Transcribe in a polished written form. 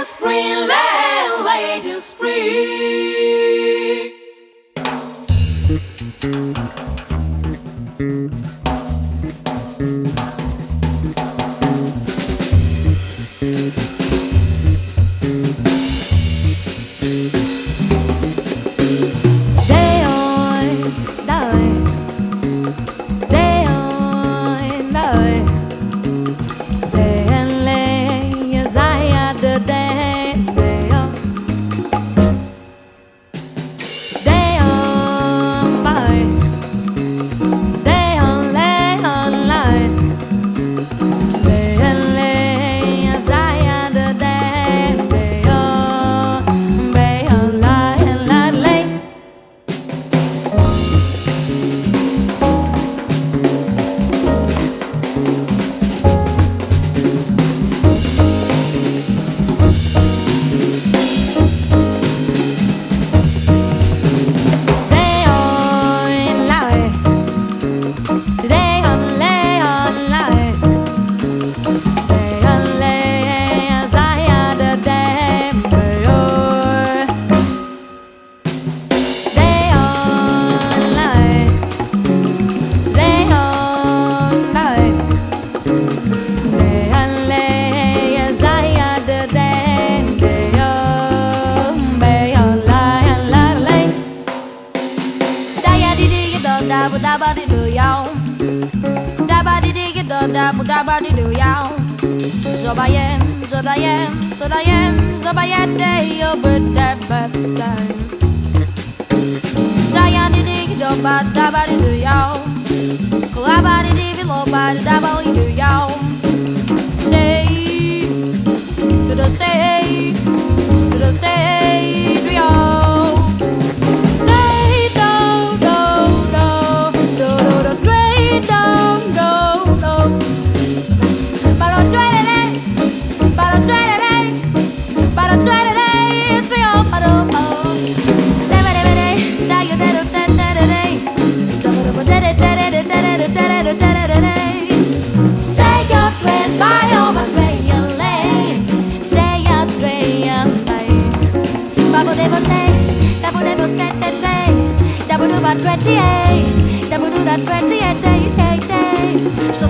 spring, late in spring. Da ba di do yow, da ba di di do da ba di do yow. So ba yem, so da yem, so da yem, so ba yet day yo but da ba da. Sayan di di do ba da ba di do yow. Skola ba di di lo ba da ba di do yow. Say, do say, do say do yow. So